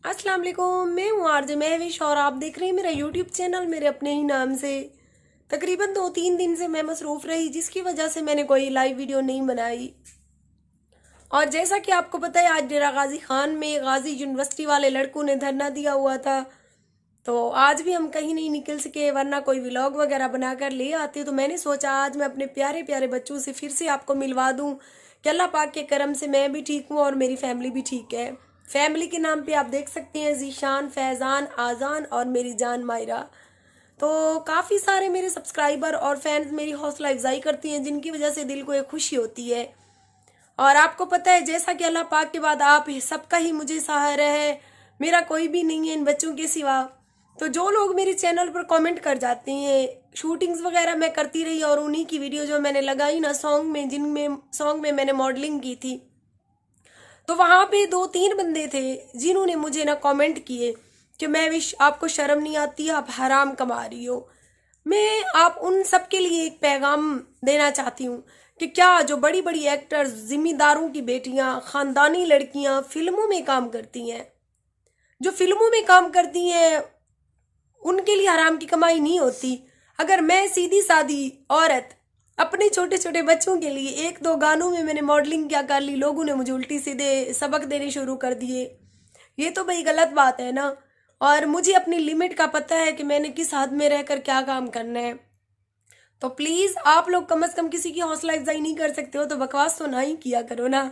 अस्सलाम वालेकुम। मैं हूँ आरजे महविश और आप देख रहे हैं मेरा यूट्यूब चैनल मेरे अपने ही नाम से। तकरीबन 2-3 दिन से मैं मसरूफ़ रही, जिसकी वजह से मैंने कोई लाइव वीडियो नहीं बनाई। और जैसा कि आपको पता है, आज डेरा गाजी खान में गाजी यूनिवर्सिटी वाले लड़कों ने धरना दिया हुआ था, तो आज भी हम कहीं नहीं निकल सके, वरना कोई व्लॉग वगैरह बनाकर ले आते। तो मैंने सोचा आज मैं अपने प्यारे प्यारे बच्चों से फिर से आपको मिलवा दूं कि अल्लाह पाक के करम से मैं भी ठीक हूँ और मेरी फैमिली भी ठीक है। फैमिली के नाम पे आप देख सकते हैं जीशान, फैज़ान, आज़ान और मेरी जान मायरा। तो काफ़ी सारे मेरे सब्सक्राइबर और फैंस मेरी हौसला अफजाई करती हैं, जिनकी वजह से दिल को एक खुशी होती है। और आपको पता है, जैसा कि अल्लाह पाक के बाद आप ही सबका ही मुझे सहारा है, मेरा कोई भी नहीं है इन बच्चों के सिवा। तो जो लोग मेरे चैनल पर कमेंट कर जाते हैं, शूटिंग्स वगैरह मैं करती रही और उन्हीं की वीडियो जो मैंने लगाई ना सॉन्ग में, जिनमें सॉन्ग में मैंने मॉडलिंग की थी, तो वहां पे 2-3 बंदे थे जिन्होंने मुझे ना कमेंट किए कि महविश आपको शर्म नहीं आती, आप हराम कमा रही हो। मैं आप उन सब के लिए एक पैगाम देना चाहती हूँ कि क्या जो बड़ी बड़ी एक्टर्स, जिम्मेदारों की बेटियां, खानदानी लड़कियां फिल्मों में काम करती हैं, जो फिल्मों में काम करती हैं, उनके लिए हराम की कमाई नहीं होती। अगर मैं सीधी सादी औरत अपने छोटे छोटे बच्चों के लिए 1-2 गानों में मैंने मॉडलिंग क्या कर ली, लोगों ने मुझे उल्टी सीधे सबक देने शुरू कर दिए, ये तो भाई गलत बात है ना। और मुझे अपनी लिमिट का पता है कि मैंने किस हद में रहकर क्या काम करना है। तो प्लीज आप लोग कम से कम किसी की हौसला अफजाई नहीं कर सकते हो तो बकवास तो ना ही किया करो ना।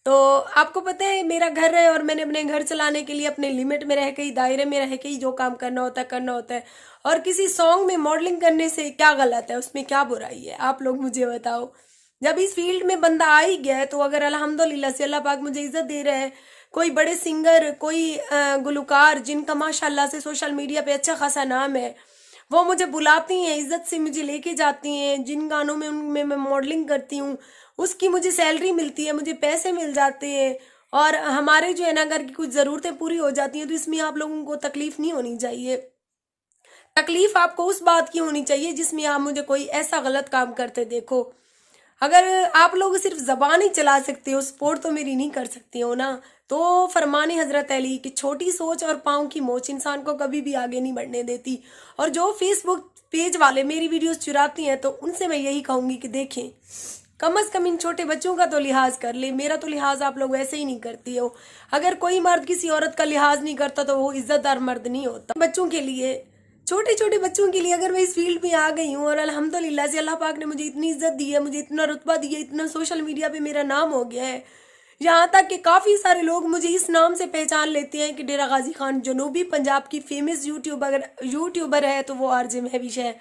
तो आपको पता है मेरा घर है और मैंने अपने घर चलाने के लिए अपने लिमिट में रह के ही, दायरे में रह के ही जो काम करना होता है करना होता है। और किसी सॉन्ग में मॉडलिंग करने से क्या गलत है, उसमें क्या बुराई है, आप लोग मुझे बताओ। जब इस फील्ड में बंदा आ ही गया है तो अगर अल्हम्दुलिल्लाह से अल्लाह पाक मुझे इज्जत दे रहा है, कोई बड़े सिंगर, कोई गुलकार जिनका माशाल्लाह से सोशल मीडिया पे अच्छा खासा नाम है, वो मुझे बुलाती हैं, इज्जत से मुझे लेके जाती हैं, जिन गानों में उनमें मैं मॉडलिंग करती हूँ उसकी मुझे सैलरी मिलती है, मुझे पैसे मिल जाते हैं और हमारे जो है ना घर की कुछ ज़रूरतें पूरी हो जाती हैं। तो इसमें आप लोगों को तकलीफ नहीं होनी चाहिए। तकलीफ आपको उस बात की होनी चाहिए जिसमें आप मुझे कोई ऐसा गलत काम करते देखो। अगर आप लोग सिर्फ जबान ही चला सकते हो, सपोर्ट तो मेरी नहीं कर सकती हो ना, तो फरमाने हजरत अली कि छोटी सोच और पाँव की मोच इंसान को कभी भी आगे नहीं बढ़ने देती। और जो फेसबुक पेज वाले मेरी वीडियोस चुराती हैं, तो उनसे मैं यही कहूंगी कि देखें, कम से कम इन छोटे बच्चों का तो लिहाज कर ले। मेरा तो लिहाज आप लोग वैसे ही नहीं करती हो। अगर कोई मर्द किसी औरत का लिहाज नहीं करता तो वो इज्जतदार मर्द नहीं होता। बच्चों के लिए, छोटे छोटे बच्चों के लिए अगर मैं इस फील्ड में आ गई हूँ और अल्हम्दुलिल्लाह से अल्लाह पाक ने मुझे इतनी इज्जत दी है, मुझे इतना रुतबा दिया है, इतना सोशल मीडिया पे मेरा नाम हो गया है, यहाँ तक कि काफ़ी सारे लोग मुझे इस नाम से पहचान लेते हैं कि डेरा गाजी खान जनूबी पंजाब की फेमस यूट्यूबर है तो वो आरजे महविश है।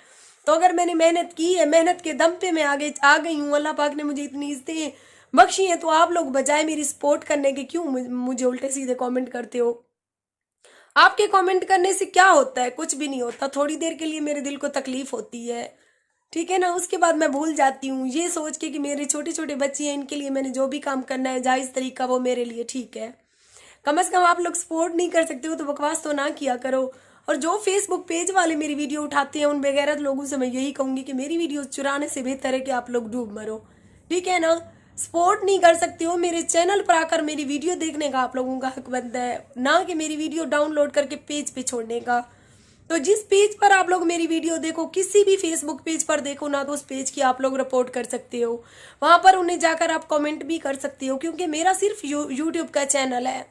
तो अगर मैंने मेहनत की है, मेहनत के दम पे मैं आगे आ गई हूँ, अल्लाह पाक ने मुझे इतनी इज्जतें बख्शी हैं, तो आप लोग बजाय मेरी सपोर्ट करने के क्यों मुझे उल्टे सीधे कमेंट करते हो। आपके कमेंट करने से क्या होता है, कुछ भी नहीं होता। थोड़ी देर के लिए मेरे दिल को तकलीफ होती है, ठीक है ना, उसके बाद मैं भूल जाती हूँ, ये सोच के कि मेरे छोटे छोटे बच्चे हैं, इनके लिए मैंने जो भी काम करना है जायज़ तरीका वो मेरे लिए ठीक है। कम से कम आप लोग सपोर्ट नहीं कर सकते हो तो बकवास तो ना किया करो। और जो फेसबुक पेज वाले मेरी वीडियो उठाते हैं, उन बेगैरत लोगों से मैं यही कहूंगी कि मेरी वीडियो चुराने से बेहतर है कि आप लोग डूब मरो, ठीक है ना। सपोर्ट नहीं कर सकते हो, मेरे चैनल पर आकर मेरी वीडियो देखने का आप लोगों का हक बनता है, ना कि मेरी वीडियो डाउनलोड करके पेज पे छोड़ने का। तो जिस पेज पर आप लोग मेरी वीडियो देखो, किसी भी फेसबुक पेज पर देखो ना, तो उस पेज की आप लोग रिपोर्ट कर सकते हो, वहां पर उन्हें जाकर आप कमेंट भी कर सकते हो, क्योंकि मेरा सिर्फ यूट्यूब का चैनल है।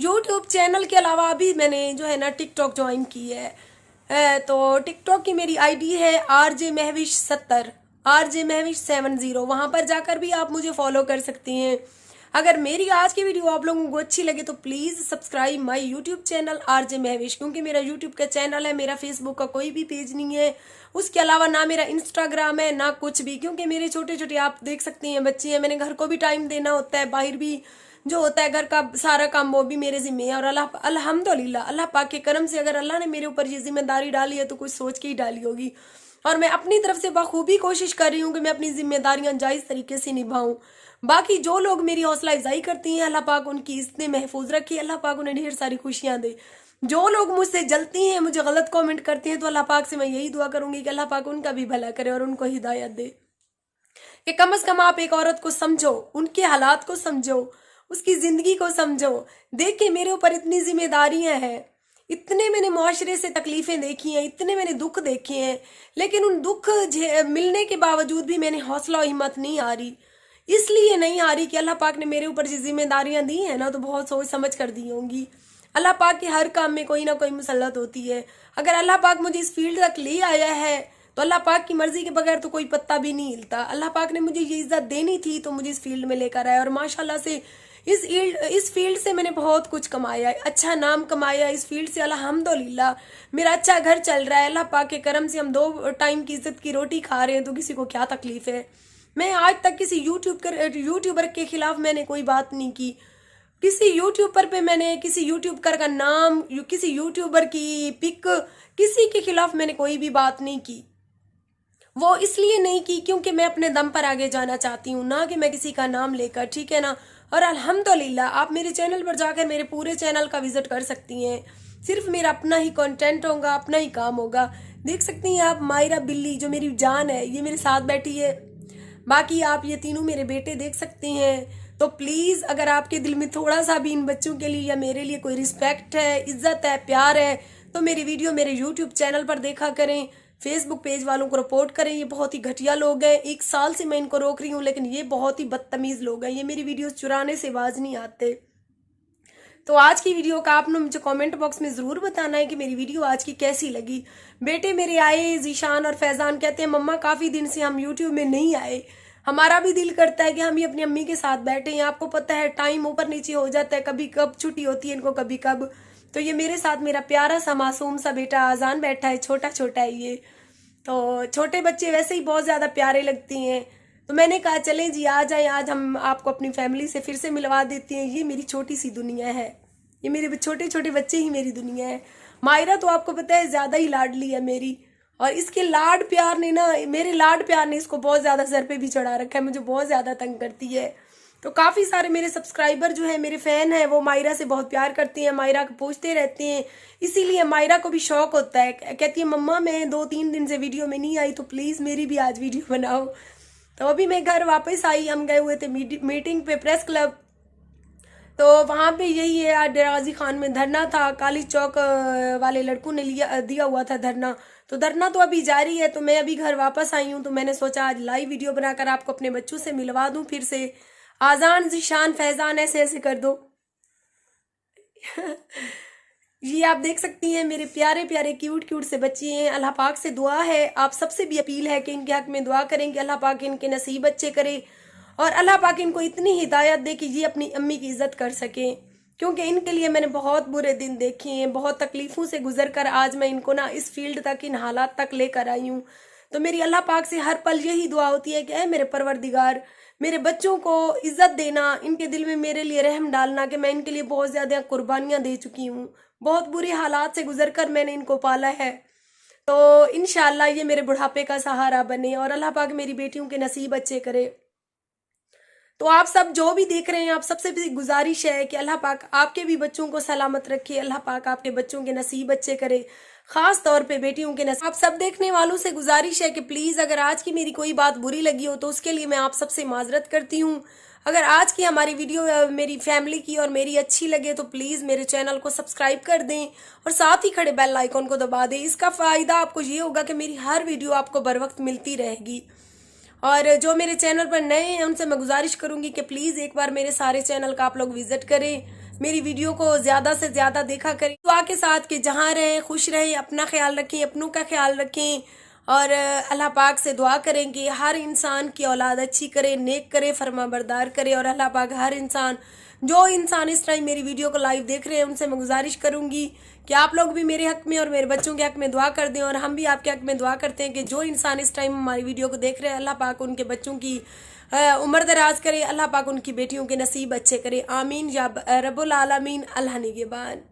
यूट्यूब चैनल के अलावा अभी मैंने जो है ना टिकटॉक ज्वाइन की है। तो टिकटॉक की मेरी आईडी है RJ Mehwish 70, RJ Mehwish 70। वहां पर जाकर भी आप मुझे फॉलो कर सकती हैं। अगर मेरी आज की वीडियो आप लोगों को अच्छी लगे तो please subscribe my YouTube channel RJ Mehwish, क्योंकि मेरा यूट्यूब का चैनल है, मेरा फेसबुक का कोई भी पेज नहीं है, उसके अलावा ना मेरा इंस्टाग्राम है ना कुछ भी, क्योंकि मेरे छोटे छोटे आप देख सकती हैं बच्चे हैं, मैंने घर को भी टाइम देना होता है, बाहर भी जो होता है घर का सारा काम वो भी मेरे जिम्मे है। और अल्हम्दुलिल्लाह अल्लाह पाक के करम से अगर अल्लाह ने मेरे ऊपर ये जिम्मेदारी डाली है तो कुछ सोच के ही डाली होगी। और मैं अपनी तरफ से बखूबी कोशिश कर रही हूँ कि मैं अपनी जिम्मेदारियां जायज़ तरीके से निभाऊं। बाकी जो लोग मेरी हौसला अफजाई करती हैं, अल्लाह पाक उनकी इज्जतें महफूज रखे, अल्लाह पाक उन्हें ढेर सारी खुशियां दे। जो लोग मुझसे जलती हैं, मुझे गलत कमेंट करते हैं, तो अल्लाह पाक से मैं यही दुआ करूंगी कि अल्लाह पाक उनका भी भला करे और उनको हिदायत दे कि कम से कम आप एक औरत को समझो, उनके हालात को समझो, उसकी ज़िंदगी को समझो। देख के मेरे ऊपर इतनी जिम्मेदारियां हैं, इतने मैंने मुआशरे से तकलीफ़ें देखी हैं, इतने मैंने दुख देखे हैं, लेकिन उन दुख मिलने के बावजूद भी मैंने हौसला और हिम्मत नहीं आ रही। इसलिए नहीं आ रही कि अल्लाह पाक ने मेरे ऊपर जो जिम्मेदारियां दी हैं ना, तो बहुत सोच समझ कर दी होंगी। अल्लाह पाक के हर काम में कोई ना कोई मुसल्लत होती है। अगर अल्लाह पाक मुझे इस फील्ड तक ले आया है तो अल्लाह पाक की मर्जी के बगैर तो कोई पत्ता भी नहीं हिलता। अल्लाह पाक ने मुझे ये इज्जत देनी थी तो मुझे इस फील्ड में लेकर आया, और माशाल्लाह से इस फील्ड से मैंने बहुत कुछ कमाया, अच्छा नाम कमाया इस फील्ड से, अल्हम्दुलिल्लाह। मेरा अच्छा घर चल रहा है, अल्लाह पाक के करम से हम 2 टाइम की इज्जत की रोटी खा रहे हैं, तो किसी को क्या तकलीफ है। मैं आज तक किसी यूट्यूबर के खिलाफ मैंने कोई बात नहीं की। किसी यूट्यूबर पे मैंने किसी यूट्यूबर का नाम, किसी यूट्यूबर की पिक, किसी के खिलाफ मैंने कोई भी बात नहीं की। वो इसलिए नहीं की क्योंकि मैं अपने दम पर आगे जाना चाहती हूँ, ना कि मैं किसी का नाम लेकर, ठीक है ना। और अल्हम्दुलिल्लाह आप मेरे चैनल पर जाकर मेरे पूरे चैनल का विजिट कर सकती हैं। सिर्फ मेरा अपना ही कंटेंट होगा, अपना ही काम होगा। देख सकती हैं आप मायरा बिल्ली जो मेरी जान है, ये मेरे साथ बैठी है। बाकी आप ये तीनों मेरे बेटे देख सकते हैं। तो प्लीज़ अगर आपके दिल में थोड़ा सा भी इन बच्चों के लिए या मेरे लिए कोई रिस्पेक्ट है, इज्जत है, प्यार है, तो मेरी वीडियो मेरे यूट्यूब चैनल पर देखा करें। फेसबुक पेज वालों को रिपोर्ट करें, ये बहुत ही घटिया लोग हैं। 1 साल से मैं इनको रोक रही हूँ, लेकिन ये बहुत ही बदतमीज़ लोग हैं। ये मेरी वीडियोस चुराने से बाज नहीं आते। तो आज की वीडियो का आपने मुझे कमेंट बॉक्स में ज़रूर बताना है कि मेरी वीडियो आज की कैसी लगी। बेटे मेरे आए, जीशान और फैज़ान कहते हैं मम्मा काफ़ी दिन से हम यूट्यूब में नहीं आए, हमारा भी दिल करता है कि हम ही अपनी अम्मी के साथ बैठे हैं। आपको पता है टाइम ऊपर नीचे हो जाता है, कभी कब छुट्टी होती है इनको, कभी कब। तो ये मेरे साथ मेरा प्यारा सा मासूम सा बेटा आजान बैठा है, छोटा छोटा है ये। तो छोटे बच्चे वैसे ही बहुत ज़्यादा प्यारे लगते हैं। तो मैंने कहा चलें जी आ जाएं, आज हम आपको अपनी फैमिली से फिर से मिलवा देते हैं। ये मेरी छोटी सी दुनिया है, ये मेरे छोटे छोटे बच्चे ही मेरी दुनिया है। मायरा तो आपको पता है ज़्यादा ही लाडली है मेरी, और इसके लाड प्यार ने ना, मेरे लाड प्यार ने इसको बहुत ज़्यादा सर पे भी चढ़ा रखा है, मुझे बहुत ज़्यादा तंग करती है। तो काफ़ी सारे मेरे सब्सक्राइबर जो है, मेरे फ़ैन हैं, वो मायरा से बहुत प्यार करती हैं, मायरा को पूछते रहते हैं। इसीलिए मायरा को भी शौक होता है, कहती है मम्मा मैं 2-3 दिन से वीडियो में नहीं आई, तो प्लीज़ मेरी भी आज वीडियो बनाओ। तो अभी मैं घर वापस आई, हम गए हुए थे मीटिंग पे प्रेस क्लब। तो वहाँ पे यही है, आज डराजी खान में धरना था, काली चौक वाले लड़कों ने दिया हुआ था धरना। तो धरना तो अभी जारी है। तो मैं अभी घर वापस आई हूँ, तो मैंने सोचा आज लाइव वीडियो बनाकर आपको अपने बच्चों से मिलवा दूँ फिर से। आजान, जीशान, फैजान ऐसे ऐसे कर दो। ये आप देख सकती हैं मेरे प्यारे प्यारे क्यूट क्यूट से बच्चे हैं। अल्लाह पाक से दुआ है, आप सबसे भी अपील है कि इनके हक में दुआ करें कि अल्लाह पाक इनके नसीब अच्छे करे, और अल्लाह पाक इनको इतनी हिदायत दे कि ये अपनी अम्मी की इज्जत कर सकें। क्योंकि इनके लिए मैंने बहुत बुरे दिन देखे हैं, बहुत तकलीफ़ों से गुजर कर आज मैं इनको ना इस फील्ड तक, इन हालात तक लेकर आई हूँ। तो मेरी अल्लाह पाक से हर पल यही दुआ होती है कि ऐ मेरे परवरदिगार, मेरे बच्चों को इज्जत देना, इनके दिल में मेरे लिए रहम डालना कि मैं इनके लिए बहुत ज़्यादा कुर्बानियाँ दे चुकी हूँ, बहुत बुरे हालात से गुजर कर मैंने इनको पाला है। तो इंशाअल्लाह ये मेरे बुढ़ापे का सहारा बने, और अल्लाह पाक मेरी बेटियों के नसीब अच्छे करे। तो आप सब जो भी देख रहे हैं, आप सबसे भी गुजारिश है कि अल्लाह पाक आपके भी बच्चों को सलामत रखे, अल्लाह पाक आपके बच्चों के नसीब अच्छे करे, खास तौर पे बेटियों के नसीब। आप सब देखने वालों से गुजारिश है कि प्लीज़ अगर आज की मेरी कोई बात बुरी लगी हो तो उसके लिए मैं आप सबसे माजरत करती हूँ। अगर आज की हमारी वीडियो मेरी फैमिली की और मेरी अच्छी लगे तो प्लीज़ मेरे चैनल को सब्सक्राइब कर दें, और साथ ही खड़े बेल आइकॉन को दबा दें। इसका फ़ायदा आपको ये होगा कि मेरी हर वीडियो आपको बर वक्त मिलती रहेगी। और जो मेरे चैनल पर नए हैं उनसे मैं गुजारिश करूंगी कि प्लीज़ एक बार मेरे सारे चैनल का आप लोग विजिट करें, मेरी वीडियो को ज़्यादा से ज़्यादा देखा करें, दुआ के साथ कि जहाँ रहें खुश रहें, अपना ख्याल रखें, अपनों का ख्याल रखें, और अल्लाह पाक से दुआ करें कि हर इंसान की औलाद अच्छी करे, नेक करे, फरमाबरदार करे। और अल्लाह पाक हर इंसान, जो इंसान इस टाइम मेरी वीडियो को लाइव देख रहे हैं, उनसे मैं गुजारिश करूंगी कि आप लोग भी मेरे हक में और मेरे बच्चों के हक में दुआ कर दें, और हम भी आपके हक में दुआ करते हैं कि जो इंसान इस टाइम हमारी वीडियो को देख रहे हैं, अल्लाह पाक उनके बच्चों की उम्र दराज करे, अल्लाह पाक उनकी बेटियों के नसीब अच्छे करे। आमीन या रब्बुल आलमीन। अल्लाह निगहबान।